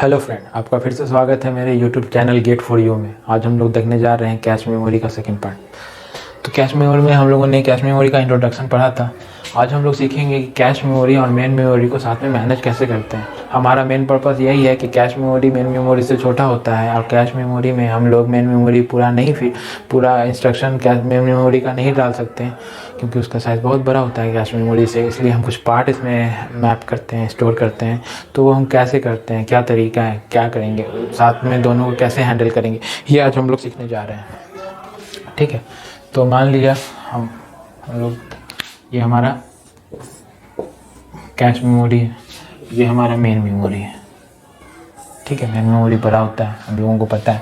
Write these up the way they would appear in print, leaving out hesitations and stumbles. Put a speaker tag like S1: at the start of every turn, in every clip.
S1: Hello friend, आपका फिर से स्वागत है मेरे YouTube channel get for you में। आज हम लोग देखने जा रहे हैं कैश मेमोरी का सेकंड पार्ट। तो कैश मेमोरी में हम लोगों ने कैश मेमोरी का इंट्रोडक्शन पढ़ा था। आज हम लोग सीखेंगे कि कैश मेमोरी और मेन मेमोरी को साथ में मैनेज कैसे करते हैं। हमारा मेन पर्पस यही है कि कैश मेमोरी मेन मेमोरी से छोटा होता है और कैश मेमोरी में हम लोग मेन मेमोरी पूरा इंस्ट्रक्शन कैश मेन मेमोरी का नहीं डाल सकते हैं, क्योंकि उसका साइज़ बहुत बड़ा होता है कैश मेमोरी से। इसलिए हम कुछ पार्ट इसमें मैप करते हैं, स्टोर करते हैं। तो वो हम कैसे करते हैं, क्या तरीका है, क्या करेंगे, साथ में दोनों को कैसे हैंडल करेंगे, ये आज हम लोग सीखने जा रहे हैं। ठीक है, तो मान लीजिए हम लोग, ये हमारा कैश मेमोरी है, ये हमारा मेन मेमोरी है। ठीक है, मेन मेमोरी बड़ा होता है, हम लोगों को पता है।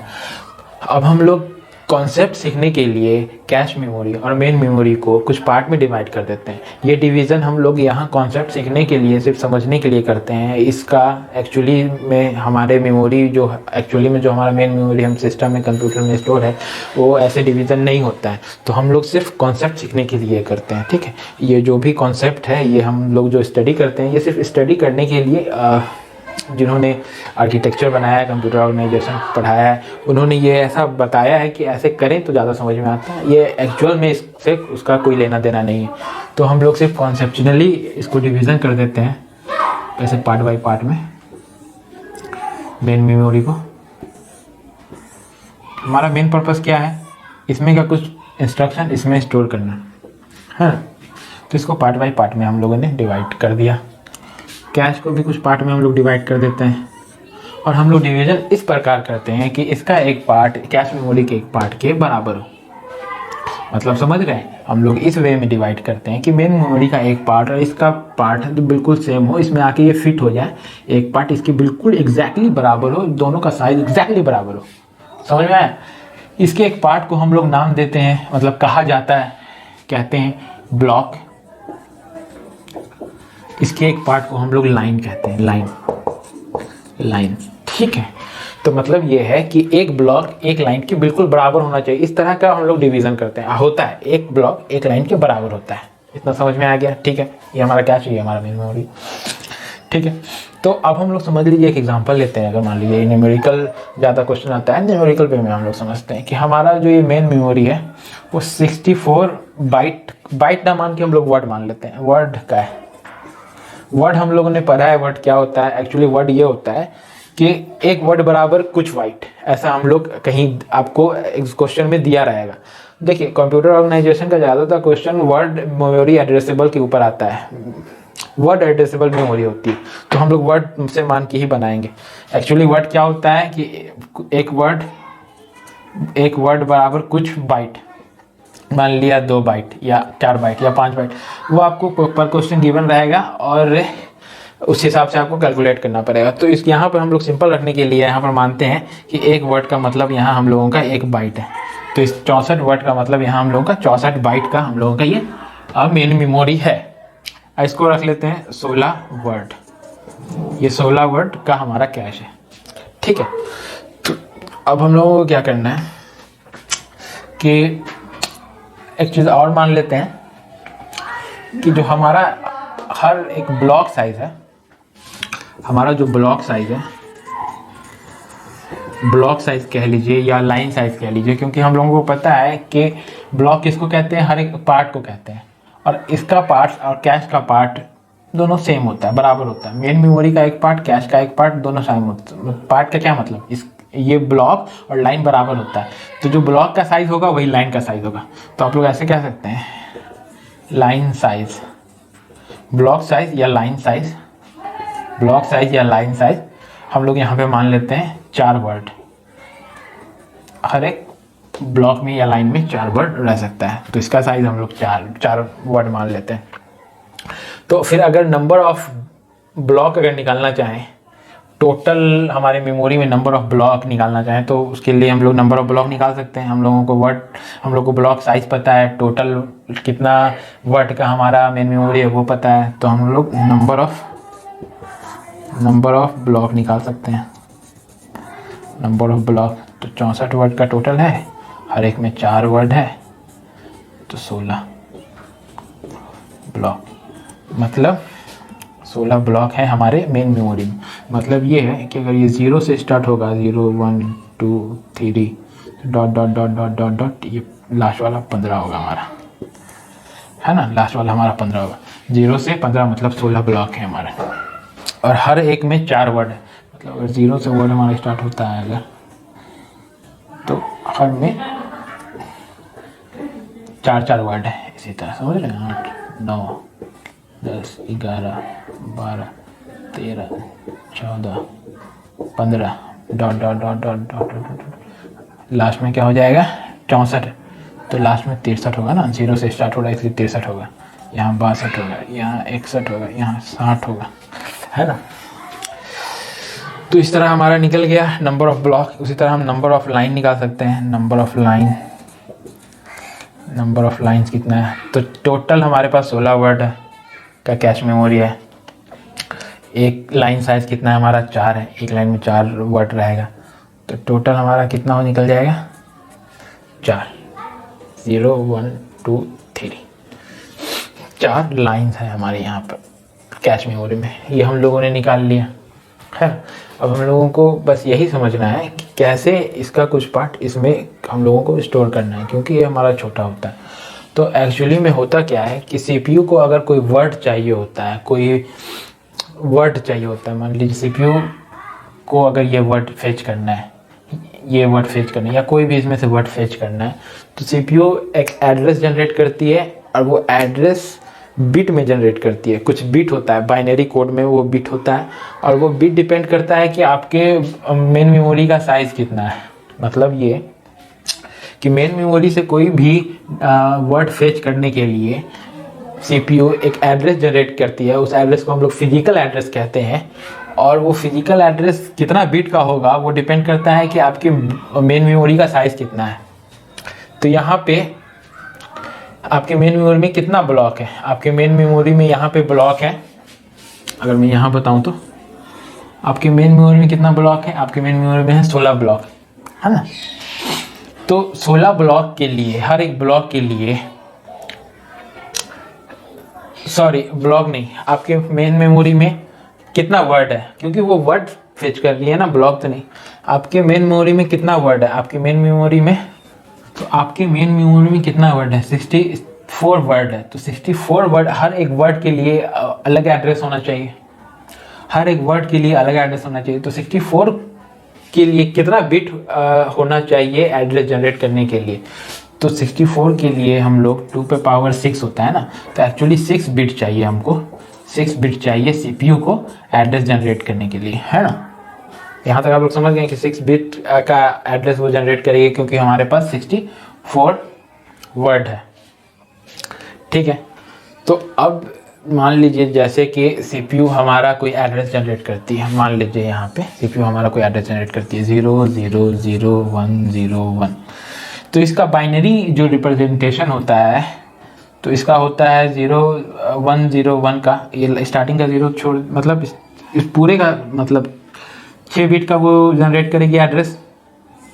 S1: अब हम लोग कॉन्सेप्ट सीखने के लिए कैश मेमोरी और मेन मेमोरी को कुछ पार्ट में डिवाइड कर देते हैं। ये डिवीज़न हम लोग यहाँ कॉन्सेप्ट सीखने के लिए, सिर्फ समझने के लिए करते हैं। इसका एक्चुअली में हमारे मेमोरी जो हमारा मेन मेमोरी हम सिस्टम में, कंप्यूटर में स्टोर है, वो ऐसे डिवीज़न नहीं होता है। तो हम लोग सिर्फ कॉन्सेप्ट सीखने के लिए करते हैं। ठीक है, ये जो भी कॉन्सेप्ट है, ये हम लोग जो स्टडी करते हैं, ये सिर्फ स्टडी करने के लिए जिन्होंने आर्किटेक्चर बनाया है, कंप्यूटर ऑर्गेनाइजेशन पढ़ाया है, उन्होंने ये ऐसा बताया है कि ऐसे करें तो ज़्यादा समझ में आता है। ये एक्चुअल में इससे उसका कोई लेना देना नहीं है। तो हम लोग सिर्फ कॉन्सेप्चुअली इसको डिवीज़न कर देते हैं ऐसे पार्ट बाय पार्ट में। मेन मेमोरी को हमारा मेन पर्पस क्या है, इसमें का कुछ इंस्ट्रक्शन इसमें स्टोर करना है। तो इसको पार्ट बाय पार्ट में हम लोगों ने डिवाइड कर दिया। कैश को भी कुछ पार्ट में हम लोग डिवाइड कर देते हैं, और हम लोग डिवीज़न इस प्रकार करते हैं कि इसका एक पार्ट कैश मेमोरी के एक पार्ट के बराबर हो। मतलब समझ रहे हैं, हम लोग इस वे में डिवाइड करते हैं कि मेन मेमोरी का एक पार्ट और इसका पार्ट बिल्कुल सेम हो, इसमें आके ये फिट हो जाए। एक पार्ट इसके बिल्कुल एग्जैक्टली बराबर हो, दोनों का साइज एग्जैक्टली बराबर हो। समझ में आया? इसके एक पार्ट को हम लोग नाम देते हैं, मतलब कहा जाता है, कहते हैं ब्लॉक। इसके एक पार्ट को हम लोग लाइन कहते हैं, लाइन। ठीक है, तो मतलब ये है कि एक ब्लॉक एक लाइन के बिल्कुल बराबर होना चाहिए। इस तरह का हम लोग डिवीज़न करते हैं, होता है एक ब्लॉक एक लाइन के बराबर होता है। इतना समझ में आ गया? ठीक है, ये हमारा कैश, ये हमारा मेन मेमोरी। ठीक है, तो अब हम लोग समझ लीजिए, एक एग्जांपल लेते हैं। अगर मान लीजिए न्यूमेरिकल ज़्यादा क्वेश्चन आता है, न्यूमेरिकल पे में हम लोग समझते हैं कि हमारा जो ये मेन मेमोरी है वो 64 बाइट ना मान के हम लोग वर्ड मान लेते हैं। वर्ड का है, वर्ड हम लोगों ने पढ़ा है। वर्ड क्या होता है? एक्चुअली वर्ड ये होता है कि एक वर्ड बराबर कुछ बाइट, ऐसा हम लोग कहीं आपको क्वेश्चन में दिया रहेगा। देखिए, कंप्यूटर ऑर्गेनाइजेशन का ज़्यादातर क्वेश्चन वर्ड मेमोरी एड्रेसेबल के ऊपर आता है। वर्ड एड्रेसेबल मेमोरी होती है, तो हम लोग वर्ड से मान के ही बनाएंगे। एक्चुअली वर्ड क्या होता है कि एक वर्ड बराबर कुछ बाइट, मान लिया 2 बाइट या 4 बाइट या 5 बाइट, वो आपको पर क्वेश्चन गिवन रहेगा और उस हिसाब से आपको कैलकुलेट करना पड़ेगा। तो इस यहाँ पर हम लोग सिंपल रखने के लिए यहाँ पर मानते हैं कि एक वर्ड का मतलब यहाँ हम लोगों का 1 बाइट है। तो इस 64 वर्ड का मतलब यहाँ हम लोगों का 64 बाइट का हम लोगों का ये मेन मेमोरी है। इसको रख लेते हैं 16 वर्ड। ये 16 वर्ड का हमारा कैश है। ठीक है, तो अब हम लोगों को क्या करना है कि एक चीज़ और मान लेते हैं कि जो हमारा हर एक ब्लॉक साइज है, हमारा जो ब्लॉक साइज है, ब्लॉक साइज कह लीजिए या लाइन साइज कह लीजिए, क्योंकि हम लोगों को पता है कि ब्लॉक किसको कहते हैं? हर एक पार्ट को कहते हैं। और इसका पार्ट और कैश का पार्ट दोनों सेम होता है, बराबर होता है। मेन मेमोरी का एक पार्ट, कैश का एक पार्ट, दोनों सेम होता है। पार्ट का क्या मतलब? ये ब्लॉक और लाइन बराबर होता है, तो जो ब्लॉक का साइज होगा वही लाइन का साइज होगा। तो आप लोग ऐसे कह सकते हैं, लाइन साइज, ब्लॉक साइज या लाइन साइज, ब्लॉक साइज या लाइन साइज। हम लोग यहाँ पे मान लेते हैं 4 वर्ड। हर एक ब्लॉक में या लाइन में 4 वर्ड रह सकता है, तो इसका साइज हम लोग 4 वर्ड मान लेते हैं। तो फिर अगर नंबर ऑफ ब्लॉक अगर निकालना चाहें, टोटल हमारे मेमोरी में नंबर ऑफ ब्लॉक निकालना चाहें, तो उसके लिए हम लोग नंबर ऑफ ब्लॉक निकाल सकते हैं। हम लोग को ब्लॉक साइज पता है, टोटल कितना वर्ड का हमारा मेन मेमोरी है वो पता है, तो हम लोग नंबर ऑफ ब्लॉक निकाल सकते हैं। नंबर ऑफ ब्लॉक तो 64 वर्ड का टोटल है, हर एक में 4 वर्ड है, तो 16 ब्लॉक, मतलब 16 ब्लॉक है हमारे मेन मेमोरी में। मतलब ये है कि अगर ये 0 से स्टार्ट होगा, 0 1 2 3 dot dot dot dot dot dot, ये लास्ट वाला 15 होगा हमारा, है ना। लास्ट वाला हमारा 15 होगा। 0 से 15 मतलब 16 ब्लॉक है हमारे, और हर एक में 4 वर्ड है। मतलब अगर 0 से वर्ड हमारा स्टार्ट होता है अगर, तो हर में 4 वर्ड है। इसी तरह समझ रहे हैं, 8 9 10 11 12 13 14 15 dot dot dot dot dot dot, last में क्या हो जाएगा 64, तो लास्ट में 63 होगा ना। 0 से स्टार्ट हो रहा है इसलिए 63 होगा, यहाँ 62 होगा, यहाँ 61 होगा, यहाँ 60 होगा, है ना। तो इस तरह हमारा निकल गया नंबर ऑफ ब्लॉक। उसी तरह हम नंबर ऑफ लाइन निकाल सकते हैं। नंबर ऑफ लाइन्स कितना है, तो टोटल हमारे पास 16 वर्ड का कैश मेमोरी है। एक लाइन साइज कितना है हमारा, 4 है। एक लाइन में 4 वर्ड रहेगा, तो टोटल हमारा कितना हो निकल जाएगा 4, 0 1 2 3, 4 लाइन्स है हमारे यहाँ पर कैश मेमोरी में। ये हम लोगों ने निकाल लिया है। अब हम लोगों को बस यही समझना है कि कैसे इसका कुछ पार्ट इसमें हम लोगों को स्टोर करना है, क्योंकि ये हमारा छोटा होता है। तो एक्चुअली में होता क्या है कि सीपीयू को अगर कोई वर्ड चाहिए होता है, मान लीजिए सीपीयू को अगर ये वर्ड फेच करना है, या कोई भी इसमें से वर्ड फेच करना है, तो सीपीयू एक एड्रेस जनरेट करती है, और वो एड्रेस बिट में जनरेट करती है। कुछ बिट होता है, बाइनरी कोड में वो बिट होता है, और वो बिट डिपेंड करता है कि आपके मेन मेमोरी का साइज़ कितना है। मतलब ये कि मेन मेमोरी से कोई भी वर्ड फेच करने के लिए सीपीयू एक एड्रेस जनरेट करती है। उस एड्रेस को हम लोग फिजिकल एड्रेस कहते हैं, और वो फिजिकल एड्रेस कितना बिट का होगा वो डिपेंड करता है कि आपके मेन मेमोरी का साइज़ कितना है। तो यहाँ पे आपके मेन मेमोरी में कितना ब्लॉक है, आपके मेन मेमोरी में यहाँ पे ब्लॉक है, अगर मैं यहाँ बताऊँ तो आपके मेन मेमोरी में कितना ब्लॉक है, आपके मेन मेमोरी में है 16 ब्लॉक, है ना। तो 16 ब्लॉक के लिए, हर एक ब्लॉक के लिए, सॉरी ब्लॉक नहीं, आपके मेन मेमोरी में कितना वर्ड है, क्योंकि वो वर्ड फेच कर रही है ना, ब्लॉक तो नहीं। आपके मेन मेमोरी में कितना वर्ड है, आपके मेन मेमोरी में, तो आपके मेन मेमोरी में कितना वर्ड है 64 वर्ड है। तो 64 वर्ड, हर एक वर्ड के लिए अलग एड्रेस होना चाहिए, हर एक वर्ड के लिए अलग एड्रेस होना चाहिए। तो 64 के लिए कितना बिट होना चाहिए एड्रेस जनरेट करने के लिए, तो 64 के लिए हम लोग 2 पे पावर 6 होता है ना, तो एक्चुअली 6 बिट चाहिए हमको, 6 बिट चाहिए सीपीयू को एड्रेस जनरेट करने के लिए, है ना। यहाँ तक आप लोग समझ गए कि 6 बिट का एड्रेस वो जनरेट करेगी, क्योंकि हमारे पास 64 वर्ड है, ठीक है। तो अब मान लीजिए जैसे कि सीपीयू हमारा कोई एड्रेस जनरेट करती है, मान लीजिए यहाँ पे सीपीयू हमारा कोई एड्रेस जनरेट करती है 0 0 0 1 0 1, तो इसका बाइनरी जो रिप्रेजेंटेशन होता है, तो इसका होता है 0 1 0 1 का, ये स्टार्टिंग का 0 छोड़, मतलब इस पूरे का मतलब 6 बिट का वो जनरेट करेगी एड्रेस,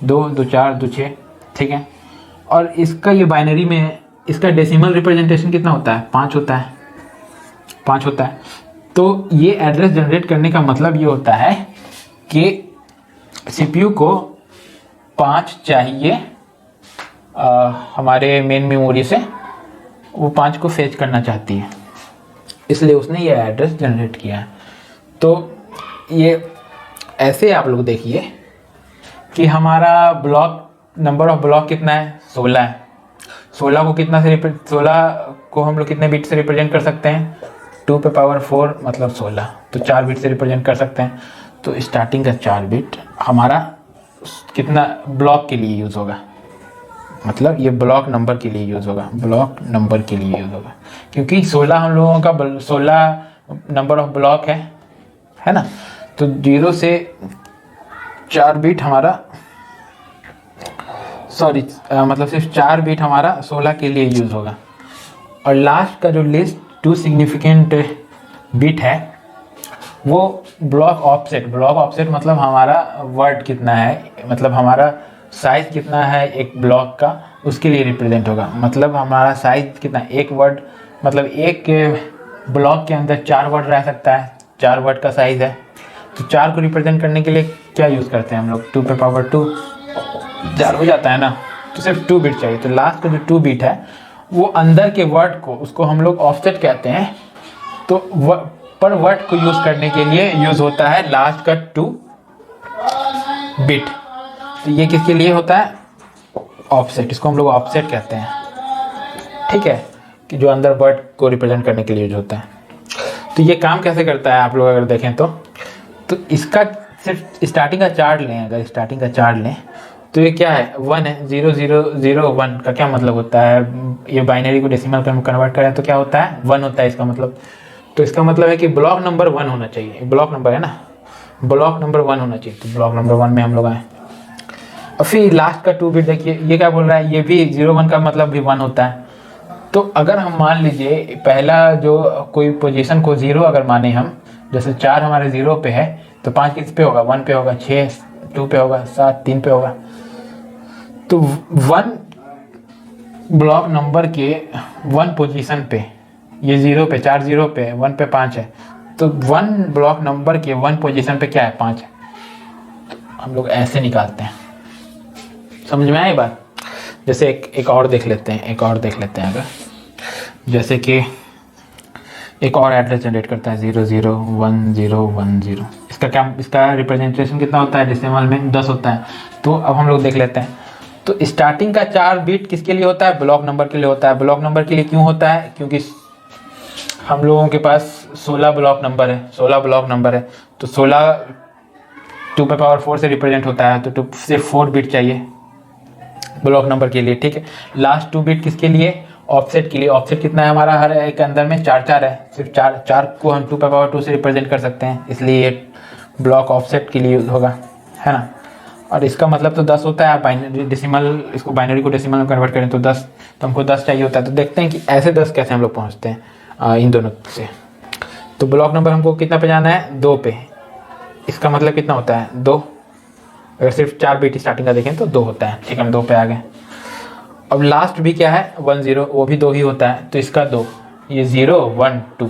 S1: 2 2 4 2 6, ठीक है। और इसका ये बाइनरी में इसका डेसिमल रिप्रेजेंटेशन कितना होता है, 5 होता है, 5 होता है। तो ये एड्रेस जनरेट करने का मतलब ये होता है कि सीपीयू को 5 चाहिए हमारे मेन मेमोरी से, वो 5 को फेच करना चाहती है, इसलिए उसने ये एड्रेस जनरेट किया है। तो ये ऐसे आप लोग देखिए कि हमारा ब्लॉक, नंबर ऑफ ब्लॉक कितना है 16 है। 16 को कितना से 16 को हम लोग कितने बिट से रिप्रेजेंट कर सकते हैं, 2 पे पावर 4 मतलब 16, तो 4 बिट से रिप्रेजेंट कर सकते हैं। तो स्टार्टिंग का 4 बिट हमारा कितना ब्लॉक के लिए यूज़ होगा, मतलब ये ब्लॉक नंबर के लिए यूज़ होगा, ब्लॉक नंबर के लिए यूज़ होगा, क्योंकि 16 हम लोगों का 16 नंबर ऑफ ब्लॉक है ना। तो 0 से 4 बिट हमारा, सॉरी मतलब सिर्फ 4 बिट हमारा 16 के लिए यूज़ होगा। और लास्ट का जो लिस्ट 2 सिग्निफिकेंट बिट है वो ब्लॉक ऑफसेट मतलब हमारा वर्ड कितना है, मतलब हमारा साइज़ कितना है एक ब्लॉक का, उसके लिए रिप्रेजेंट होगा। मतलब हमारा साइज़ कितना, एक वर्ड मतलब एक ब्लॉक के अंदर 4 वर्ड रह सकता है, 4 वर्ड का साइज़ है। तो 4 को रिप्रेजेंट करने के लिए क्या यूज़ करते हैं हम लोग, 2 पे पावर 2, 4 हो जाता है ना, तो सिर्फ 2 बिट चाहिए। तो लास्ट का जो 2 बिट है वो अंदर के वर्ड को, उसको हम लोग ऑफसेट कहते हैं। तो पर वर्ड को यूज़ करने के लिए यूज़ होता है लास्ट का 2 बिट। तो ये किसके लिए होता है, ऑफसेट, इसको हम लोग ऑफसेट कहते हैं, ठीक है, कि जो अंदर वर्ड को रिप्रेजेंट करने के लिए यूज होता है। तो ये काम कैसे करता है आप लोग अगर देखें तो इसका सिर्फ स्टार्टिंग का चार्ट लें, अगर स्टार्टिंग का चार्ट लें तो ये क्या है, 1 है, 0 0 0 1 का क्या मतलब होता है, ये बाइनरी को डेसिमल कन्वर्ट करें तो क्या होता है, 1 होता है इसका मतलब। तो इसका मतलब है कि ब्लॉक नंबर 1 होना चाहिए, ब्लॉक नंबर है ना, ब्लॉक नंबर 1 होना चाहिए। तो ब्लॉक नंबर 1 में हम लोग आए। और फिर लास्ट का 2 बिट देखिए, ये क्या बोल रहा है, ये भी 0 1 का मतलब भी 1 होता है। तो अगर हम मान लीजिए पहला जो कोई पोजीशन को 0 अगर माने हम, जैसे 4 हमारे 0 पे है तो 5 किस पे होगा, 1 पे होगा, 6 2 पे होगा, 7 3 पे होगा। तो 1 ब्लॉक नंबर के 1 पोजीशन पे, ये 0 पे, 4 0 पे, 1 पे 5 है, तो 1 ब्लॉक नंबर के 1 पोजीशन पे क्या है, 5 है। तो हम लोग ऐसे निकालते हैं, समझ में आए बात। जैसे एक और देख लेते हैं, अगर जैसे कि एक और एड्रेस जनरेट करता है 001010, इसका रिप्रेजेंटेशन कितना होता है, डेसिमल में 10 होता है। तो अब हम लोग देख लेते हैं। तो स्टार्टिंग का 4 बिट किसके लिए होता है, ब्लॉक नंबर के लिए होता है। ब्लॉक नंबर के लिए क्यों होता है, क्योंकि हम लोगों के पास 16 ब्लॉक नंबर है, तो 16 2 पे पावर 4 से रिप्रेजेंट होता है, तो सिर्फ 4 बिट चाहिए ब्लॉक नंबर के लिए, ठीक है। लास्ट 2 बिट किसके लिए, ऑफसेट के लिए। ऑफसेट कितना है हमारा, हर एक अंदर में 4 4 है, सिर्फ 4 को हम 2 पे पावर 2 से रिप्रेजेंट कर सकते हैं, इसलिए ये ब्लॉक ऑफसेट के लिए यूज होगा, है ना। और इसका मतलब तो 10 होता है, बाइनरी डेसिमल, इसको बाइनरी को डेसिमल में कन्वर्ट करें तो 10, तो हमको 10 चाहिए होता है। तो देखते हैं कि ऐसे 10 कैसे हम लोग पहुँचते हैं इन दोनों से। तो ब्लॉक नंबर हमको कितना पे जाना है, 2 पे। इसका मतलब कितना होता है, 2। अगर सिर्फ 4 बिट स्टार्टिंग का देखें तो 2 होता है, ठीक है, हम 2 पे आ गए। अब लास्ट भी क्या है, 1 0, वो भी 2 ही होता है, तो इसका 2, ये 0 1 2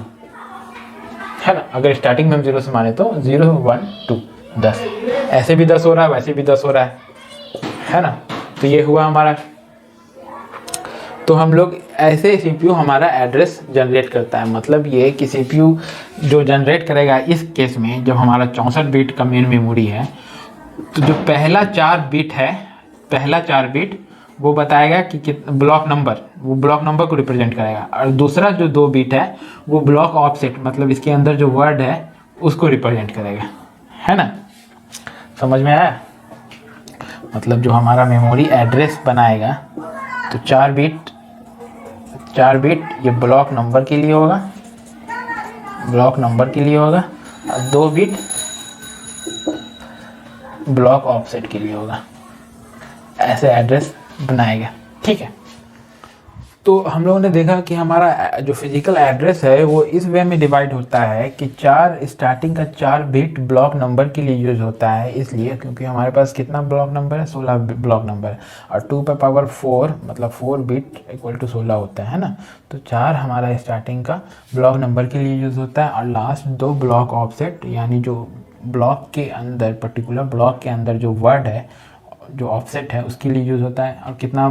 S1: है ना। अगर स्टार्टिंग में हम 0 से माने तो 0 1 2 10, ऐसे भी 10 हो रहा है, वैसे भी 10 हो रहा है ना। तो ये हुआ हमारा। तो हम लोग ऐसे CPU हमारा एड्रेस जनरेट करता है। मतलब ये कि CPU जो जनरेट करेगा इस केस में, जब हमारा 64 बिट का मेन मेमोरी है, तो जो पहला 4 बिट वो बताएगा कि ब्लॉक नंबर, वो ब्लॉक नंबर को रिप्रेजेंट करेगा। और दूसरा जो 2 बिट है वो ब्लॉक ऑफसेट, मतलब इसके अंदर जो वर्ड है उसको रिप्रेजेंट करेगा, है ना। समझ में आया। मतलब जो हमारा मेमोरी एड्रेस बनाएगा, तो 4 बिट ये ब्लॉक नंबर के लिए होगा, और 2 बिट ब्लॉक ऑफसेट के लिए होगा। ऐसे एड्रेस बनाएगा, ठीक है। तो हम लोगों ने देखा कि हमारा जो फिजिकल एड्रेस है वो इस वे में डिवाइड होता है कि स्टार्टिंग का 4 बिट ब्लॉक नंबर के लिए यूज होता है, इसलिए क्योंकि हमारे पास कितना ब्लॉक नंबर है, 16 ब्लॉक नंबर है, और 2 पे पावर 4 मतलब 4 बिट इक्वल टू 16 होता है ना। तो 4 हमारा स्टार्टिंग का ब्लॉक नंबर के लिए यूज होता है, और लास्ट 2 ब्लॉक ऑफसेट, यानी जो ब्लॉक के अंदर, पर्टिकुलर ब्लॉक के अंदर जो वर्ड है, जो ऑफसेट है, उसके लिए यूज़ होता है। और कितना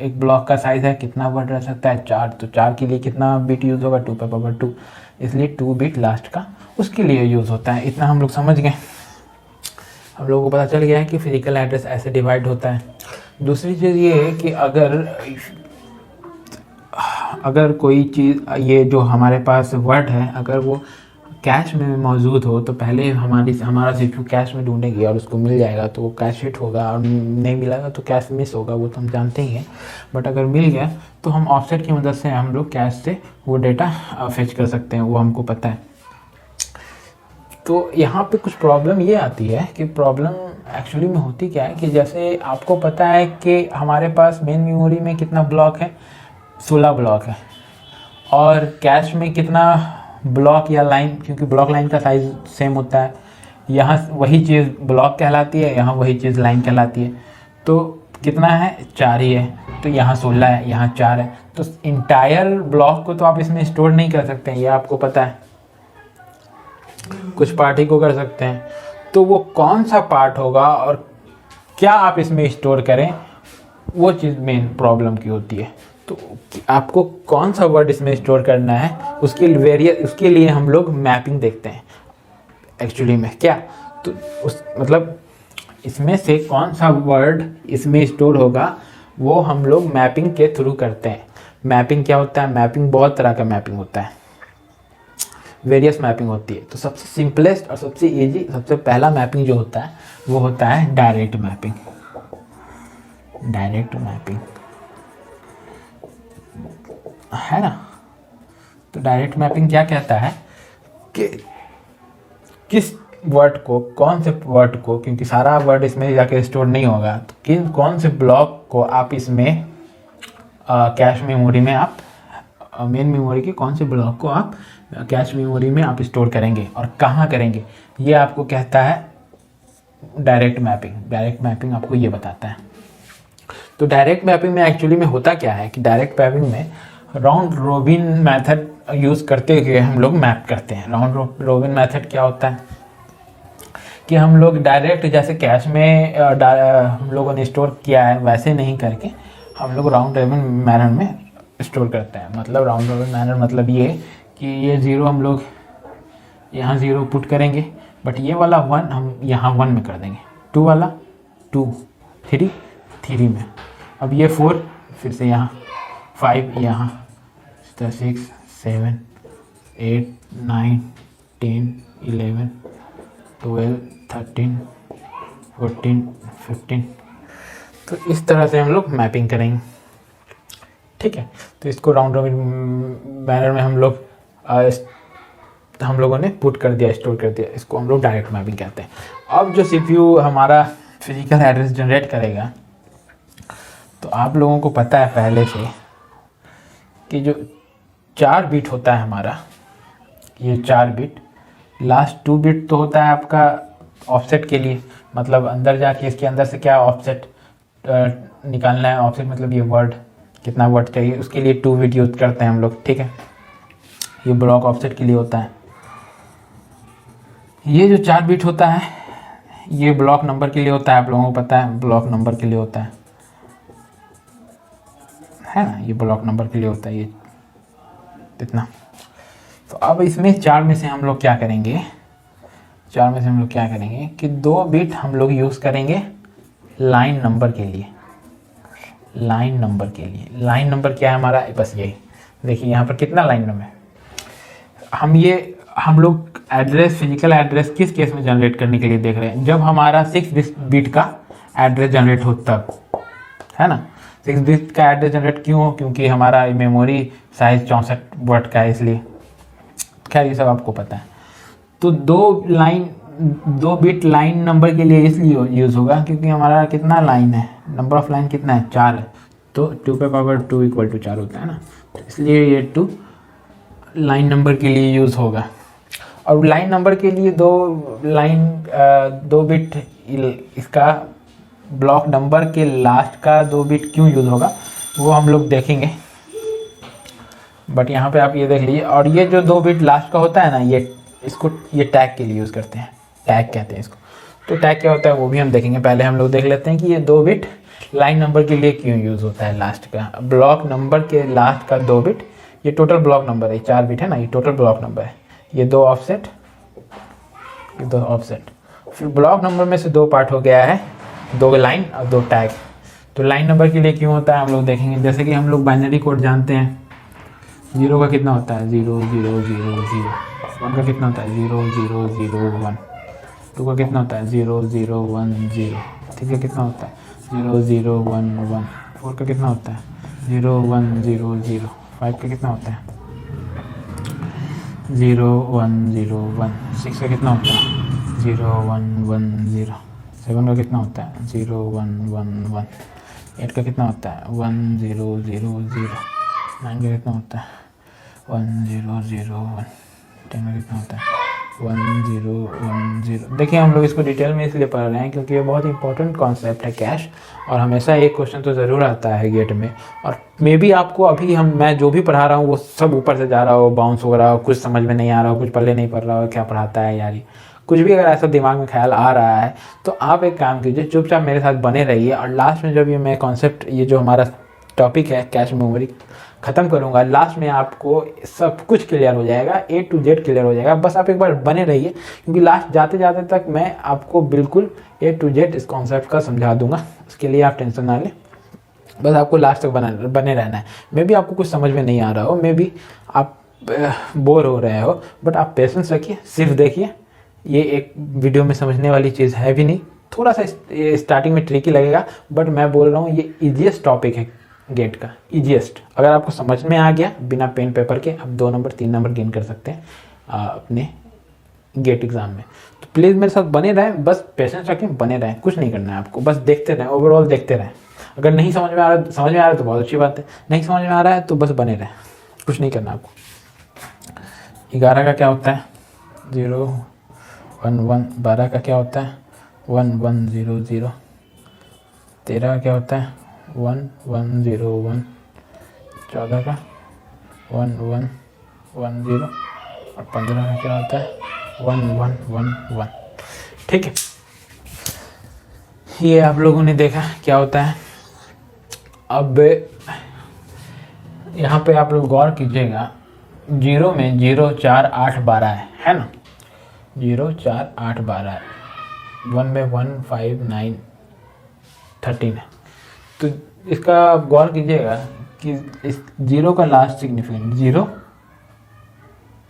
S1: एक ब्लॉक का साइज़ है, कितना वर्ड रह सकता है, 4, तो 4 के लिए कितना बिट यूज़ होगा, 2 पे पावर 2, इसलिए 2 बिट लास्ट का उसके लिए यूज़ होता है। इतना हम लोग समझ गए, हम लोगों को पता चल गया है कि फिजिकल एड्रेस ऐसे डिवाइड होता है। दूसरी चीज़ ये है कि अगर कोई चीज़, ये जो हमारे पास वर्ड है, अगर वो कैश में मौजूद हो तो पहले हमारा CPU कैश में ढूंढेगी और उसको मिल जाएगा तो वो कैश हिट होगा, और नहीं मिलेगा तो कैश मिस होगा, वो तो हम जानते ही हैं। बट अगर मिल गया तो हम ऑफसेट की मदद से हम लोग कैश से वो डेटा फेच कर सकते हैं, वो हमको पता है। तो यहाँ पे कुछ प्रॉब्लम ये आती है कि प्रॉब्लम एक्चुअली में होती क्या है कि जैसे आपको पता है कि हमारे पास मेन मेमोरी में कितना ब्लॉक है, 16 ब्लॉक है, और कैश में कितना ब्लॉक या लाइन, क्योंकि ब्लॉक लाइन का साइज सेम होता है, यहाँ वही चीज़ ब्लॉक कहलाती है, यहाँ वही चीज़ लाइन कहलाती है। तो कितना है, 4 ही है, तो यहाँ 16 है, यहाँ 4 है। तो इंटायर ब्लॉक को तो आप इसमें स्टोर नहीं कर सकते हैं, ये आपको पता है। कुछ पार्ट ही को कर सकते हैं। तो वो कौन सा पार्ट होगा और क्या आप इसमें स्टोर करें, वो चीज़ मेन प्रॉब्लम की होती है। तो आपको कौन सा वर्ड इसमें स्टोर करना है, उसके लिए हम लोग मैपिंग देखते हैं एक्चुअली में क्या। तो उस मतलब इसमें से कौन सा वर्ड इसमें स्टोर होगा वो हम लोग मैपिंग के थ्रू करते हैं। मैपिंग क्या होता है, मैपिंग बहुत तरह का मैपिंग होता है, वेरियस मैपिंग होती है। तो सबसे सिंपलेस्ट और सबसे इजी, सबसे पहला मैपिंग जो होता है वो होता है डायरेक्ट मैपिंग। डायरेक्ट मैपिंग है ना। तो डायरेक्ट मैपिंग क्या कहता है कि किस वर्ड को, कौन से वर्ड को, क्योंकि सारा वर्ड इसमें जाके स्टोर नहीं होगा, तो कौन से ब्लॉक को आप इसमें कैश मेमोरी में आप मेन मेमोरी के कौन से ब्लॉक को आप कैश मेमोरी में आप स्टोर करेंगे और कहाँ करेंगे, ये आपको कहता है डायरेक्ट मैपिंग। डायरेक्ट मैपिंग आपको ये बताता है। तो डायरेक्ट मैपिंग में एक्चुअली में होता क्या है कि डायरेक्ट मैपिंग में राउंड रोबिन मेथड यूज़ करते हुए हम लोग मैप करते हैं। राउंड रोबिन मेथड क्या होता है कि हम लोग डायरेक्ट जैसे कैश में हम लोगों ने स्टोर किया है वैसे नहीं करके हम लोग राउंड रोबिन मैनर में स्टोर करते हैं। मतलब राउंड रोबिन मैनर मतलब ये कि ये 0 हम लोग यहाँ 0 पुट करेंगे, बट ये वाला 1 हम यहाँ 1 में कर देंगे, 2 वाला 2, 3 3 में, अब ये 4 फिर से यहाँ 5 यहाँ 6 7 8 9 10 11 12 13 14 15। तो इस तरह से हम लोग मैपिंग करेंगे, ठीक है। तो इसको राउंड रॉबिन मैनर में हम लोगों ने पुट कर दिया, स्टोर कर दिया, इसको हम लोग डायरेक्ट मैपिंग कहते हैं। अब जो सीपीयू हमारा फिजिकल एड्रेस जनरेट करेगा, तो आप लोगों को पता है पहले से कि जो 4 बिट होता है हमारा, ये 4 बिट, लास्ट 2 बिट तो होता है आपका ऑफसेट के लिए, मतलब अंदर जाके इसके अंदर से क्या ऑफसेट निकालना है। ऑफसेट मतलब ये वर्ड, कितना वर्ड चाहिए, उसके लिए 2 बिट यूज करते हैं हम लोग, ठीक है। ये ब्लॉक ऑफसेट के लिए होता है। ये जो 4 बिट होता है ये ब्लॉक नंबर के लिए होता है, आप लोगों को पता है ब्लॉक नंबर के लिए होता है ना, ये ब्लॉक नंबर के लिए होता है ये इतना। तो अब इसमें 4 में से हम लोग क्या करेंगे, 4 में से हम लोग क्या करेंगे कि 2 बिट हम लोग यूज़ करेंगे लाइन नंबर के लिए। लाइन नंबर के लिए, लाइन नंबर क्या है हमारा, बस यही देखिए यहाँ पर कितना लाइन नंबर है। हम लोग एड्रेस, फिजिकल एड्रेस किस केस में जनरेट करने के लिए देख रहे हैं, जब हमारा 6 बिट का एड्रेस जनरेट हो तब, है ना। 6 बिट का एड्रेस जनरेट क्यों हो, क्योंकि हमारा मेमोरी साइज 64 वर्ड का है, इसलिए। खैर ये सब आपको पता है। तो 2 बिट लाइन नंबर के लिए इसलिए यूज़ होगा क्योंकि हमारा कितना लाइन है, नंबर ऑफ लाइन कितना है, 4 है। तो 2 पे पावर 2 इक्वल टू 4 होता है ना, तो इसलिए ये 2 लाइन नंबर के लिए यूज़ होगा। और लाइन नंबर के लिए 2 बिट इसका ब्लॉक नंबर के लास्ट का 2 बिट क्यों यूज़ होगा वो हम लोग देखेंगे, बट यहाँ पे आप ये देख लीजिए। और ये जो 2 बिट लास्ट का होता है ना, ये टैग के लिए यूज़ करते हैं, टैग कहते हैं इसको। तो टैग क्या होता है वो भी हम देखेंगे। पहले हम लोग देख लेते हैं कि ये 2 बिट लाइन नंबर के लिए क्यों यूज़ होता है, लास्ट का ब्लॉक नंबर के लास्ट का 2 बिट। ये टोटल ब्लॉक नंबर है, 4 बिट है ना, ये टोटल ब्लॉक नंबर है। ये 2 ऑफसेट, ये 2 ऑफसेट, फिर ब्लॉक नंबर में से 2 पार्ट हो गया है, 2 लाइन और 2 टैग। तो लाइन नंबर के लिए क्यों होता है हम लोग देखेंगे। जैसे कि हम लोग बाइनरी कोड जानते हैं, 0 का कितना होता है 0 0 0 0, 1 का कितना होता है 0 0 0 1, 2 का कितना होता है 0 0 1 0, 3 का कितना होता है 0 0 1 1, 4 का कितना होता है 0 1 0 0, 5 का कितना होता है 0 1 0 1, 6 का कितना होता है 0 1 1 0, 7 का कितना होता है 0 1 1 1, 8 का कितना होता है 1 0 0 0, 9 का कितना होता है 1 0 0 1, 10 का कितना होता है 1010। देखिए हम लोग इसको डिटेल में इसलिए पढ़ रहे हैं क्योंकि ये बहुत इंपॉर्टेंट कॉन्सेप्ट है कैश, और हमेशा एक क्वेश्चन तो ज़रूर आता है गेट में। और मे बी आपको अभी मैं जो भी पढ़ा रहा हूँ वो सब ऊपर से जा रहा हो, बाउंस हो रहा हो, कुछ समझ में नहीं आ रहा हो, कुछ पल्ले नहीं पड़ रहा हो, क्या पढ़ाता है यार, कुछ भी अगर ऐसा दिमाग में ख्याल आ रहा है तो आप एक काम कीजिए, चुपचाप मेरे साथ बने रहिए, और लास्ट में जब ये मैं कॉन्सेप्ट, ये जो हमारा टॉपिक है कैश मेमोरी ख़त्म करूँगा, लास्ट में आपको सब कुछ क्लियर हो जाएगा, A to Z क्लियर हो जाएगा। बस आप एक बार बने रहिए, क्योंकि लास्ट जाते जाते तक मैं आपको बिल्कुल A to Z इस कॉन्सेप्ट का समझा दूंगा। उसके लिए आप टेंशन ना लें, बस आपको लास्ट तक बने रहना है। मे बी आपको कुछ समझ में नहीं आ रहा हो, मे बी आप बोर हो रहे हो, बट आप पेशेंस रखिए, सिर्फ देखिए। ये एक वीडियो में समझने वाली चीज़ है भी नहीं, थोड़ा सा स्टार्टिंग में ट्रिकी लगेगा, बट मैं बोल रहा हूँ ये ईजीएस्ट टॉपिक है गेट का, ईजीएस्ट। अगर आपको समझ में आ गया बिना पेन पेपर के, आप 2 नंबर 3 नंबर गेन कर सकते हैं अपने गेट एग्ज़ाम में। तो प्लीज़ मेरे साथ बने रहें, बस पेशेंस रखें, बने रहें, कुछ नहीं करना है आपको, बस देखते रहें, ओवरऑल देखते रहें। अगर नहीं समझ में आ रहा, समझ में आ रहा है तो बहुत अच्छी बात है, नहीं समझ में आ रहा है तो बस बने रहें, कुछ नहीं करना आपको। 11 का क्या होता है? 0 1 1। 12 का क्या होता है? 1 1 0 0। 13 का क्या होता है? 1 1 0 1। 14 का 1 1 1 0। और 15 का क्या होता है? 1 1 1 1। ठीक है, ये आप लोगों ने देखा क्या होता है। अब यहाँ पे आप लोग गौर कीजिएगा, 0 में 0 4 8 12 है ना, 0 4 8 12 है, 1 में 1 5 9 13 है। तो इसका आप गौर कीजिएगा कि इस 0 का लास्ट सिग्निफिकेंट 0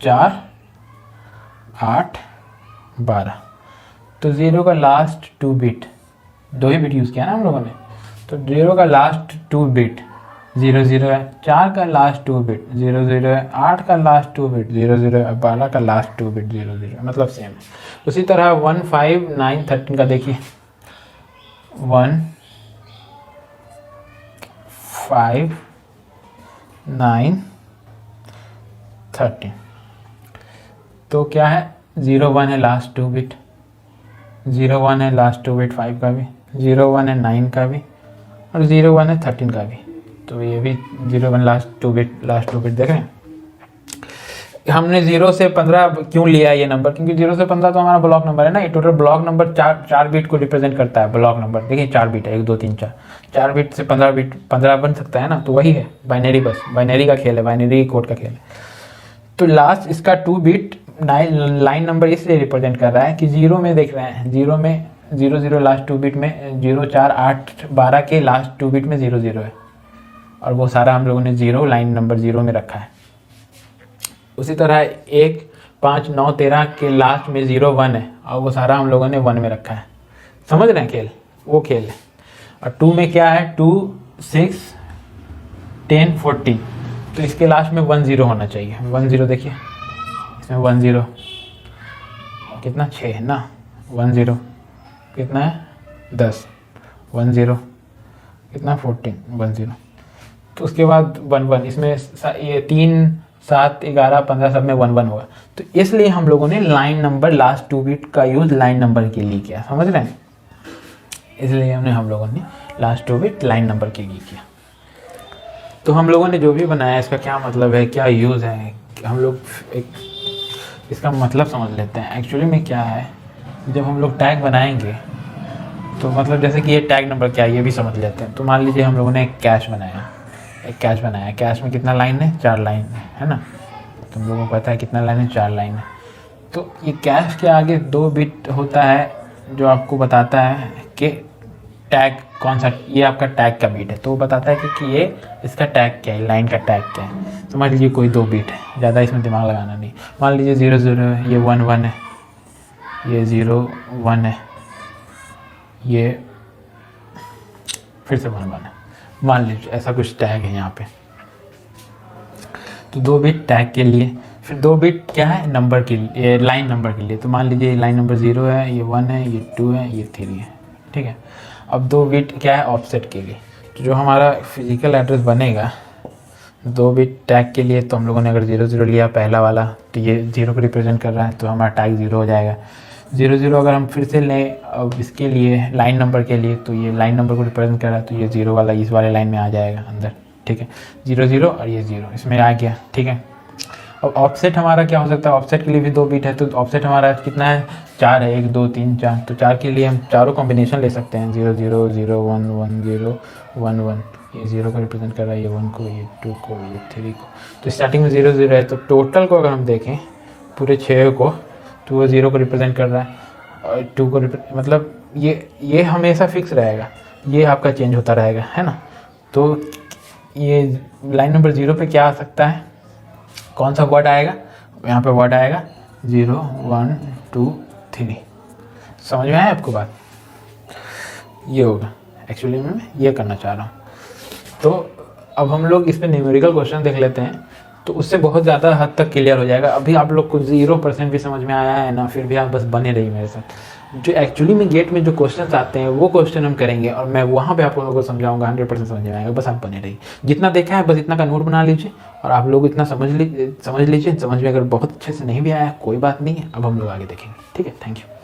S1: 4 8 12, तो 0 का लास्ट 2 बिट, 2 ही बिट यूज़ किया ना हम लोगों ने, तो 0 का लास्ट 2 बिट 0 0 है, 4 का लास्ट 2 बिट 0 0 है, 8 का लास्ट 2 बिट 0 0 है, 12 का लास्ट 2 बिट 0 0 है, मतलब सेम है। उसी तरह 1 5 9 13 का देखिए, 1 5 9 13, तो क्या है, 0 1 है लास्ट 2 बिट, 0 1 है लास्ट 2 बिट 5 का भी, 0 1 है 9 का भी, और 0 1 है 13 का भी। तो ये भी 0 1 लास्ट 2 बिट देख रहे हैं। हमने 0 से 15 क्यों लिया ये नंबर, क्योंकि 0 से 15 तो हमारा ब्लॉक नंबर है ना, ये टोटल ब्लॉक नंबर 4 बिट को रिप्रेजेंट करता है ब्लॉक नंबर। देखिए 4 बिट है, 1 2 3 4, 4 बिट से 15 बन सकता है ना, तो वही है बाइनरी, बस बाइनरी का खेल है, बाइनरी कोड का खेल है। तो लास्ट इसका 2 बिट लाइन नंबर इसलिए रिप्रेजेंट कर रहा है कि 0 में देख रहे हैं, 0 में 0 0 लास्ट 2 बिट में 0 4 8 12 के लास्ट 2 बिट में 0 0 है, और वो सारा हम लोगों ने 0 लाइन नंबर 0 में रखा है। उसी तरह 1 5 9 13 के लास्ट में 0 1 है, और वो सारा हम लोगों ने 1 में रखा है। समझ रहे हैं खेल, वो खेल है। और 2 में क्या है, 2 6 10 14, तो इसके लास्ट में 1 0 होना चाहिए, 1 0 देखिए इसमें 1 0 कितना 6 है ना, 1 0 कितना है 10, 1 0 कितना 14, 1 0। तो उसके बाद 1 1, इसमें ये 3 7 11 15 सब में 1 1 होगा। तो इसलिए हम लोगों ने लाइन नंबर लास्ट 2 बिट का यूज़ लाइन नंबर के लिए किया, समझ रहे हैं, इसलिए हम लोगों ने लास्ट 2 बिट लाइन नंबर के लिए किया। तो हम लोगों ने जो भी बनाया इसका क्या मतलब है, क्या यूज़ है, हम लोग एक इसका मतलब समझ लेते हैं। एक्चुअली में क्या है, जब हम लोग टैग बनाएंगे तो मतलब जैसे कि ये टैग नंबर क्या है ये भी समझ लेते हैं। तो मान लीजिए हम लोगों ने एक कैश बनाया, कैश में कितना लाइन है, 4 लाइन है ना, तुम लोगों को पता है कितना लाइन है, 4 लाइन है। तो ये कैश के आगे 2 बिट होता है जो आपको बताता है कि टैग कौन सा, ये आपका टैग का बिट है, तो वो बताता है कि ये इसका टैग क्या है, लाइन का टैग क्या है। तो मान लीजिए कोई 2 बिट है, ज़्यादा इसमें दिमाग लगाना नहीं। मान लीजिए 0 0 है, ये 1 1 है, ये 0 1 है, ये फिर से 1 1 है, मान लीजिए ऐसा कुछ टैग है यहाँ पे। तो 2 बिट टैग के लिए, फिर 2 बिट क्या है नंबर के लिए, लाइन नंबर के लिए। तो मान लीजिए लाइन नंबर 0 है, ये 1 है, ये 2 है, ये 3 है, ठीक है। अब 2 बिट क्या है ऑफसेट के लिए। तो जो हमारा फिजिकल एड्रेस बनेगा 2 बिट टैग के लिए तो हम लोगों ने अगर 0 0 लिया पहला वाला तो ये 0 को रिप्रेजेंट कर रहा है, तो हमारा टैग 0 हो जाएगा। 0 0 अगर हम फिर से लें अब इसके लिए लाइन नंबर के लिए, तो ये लाइन नंबर को रिप्रेजेंट कर रहा है, तो ये 0 वाला इस वाले लाइन में आ जाएगा अंदर, ठीक है। 0 0 और ये 0 इसमें आ गया, ठीक है। अब ऑफसेट हमारा क्या हो सकता है, ऑफसेट के लिए भी 2 बिट है, तो ऑफसेट हमारा कितना है, 4 है, 1 2 3 4। तो 4 के लिए हम चारों कॉम्बिनेशन ले सकते हैं, 0 0 0 1 1 0 1 1। ये 0 को रिप्रेजेंट कर रहा है, ये 1 को, ये 2 को, ये 3 को। तो स्टार्टिंग में 0 0 है, तो टोटल को अगर हम देखें पूरे 6 को, तो वो 0 को रिप्रेजेंट कर रहा है और 2 को मतलब ये हमेशा फिक्स रहेगा, ये आपका चेंज होता रहेगा, है ना। तो ये लाइन नंबर 0 पे क्या आ सकता है, कौन सा वर्ड आएगा, यहाँ पे वर्ड आएगा 0 1 2 3। समझ में आया आपको बात, ये होगा। एक्चुअली मैं ये करना चाह रहा हूँ। तो अब हम लोग इस पे न्यूमेरिकल क्वेश्चन देख लेते हैं, तो उससे बहुत ज़्यादा हद तक क्लियर हो जाएगा। अभी आप लोग को 0% भी समझ में आया है ना, फिर भी आप बस बने रहिए मेरे साथ। जो एक्चुअली में गेट में जो क्वेश्चन आते हैं वो क्वेश्चन हम करेंगे और मैं वहाँ पे आप लोगों को समझाऊंगा, 100% समझ में आएगा। बस आप बने रहिए, जितना देखा है बस इतना का नोट बना लीजिए और आप लोग इतना समझ लीजिए। समझ में अगर बहुत अच्छे से नहीं भी आया कोई बात नहीं है, अब हम लोग आगे देखेंगे, ठीक है। Thank you.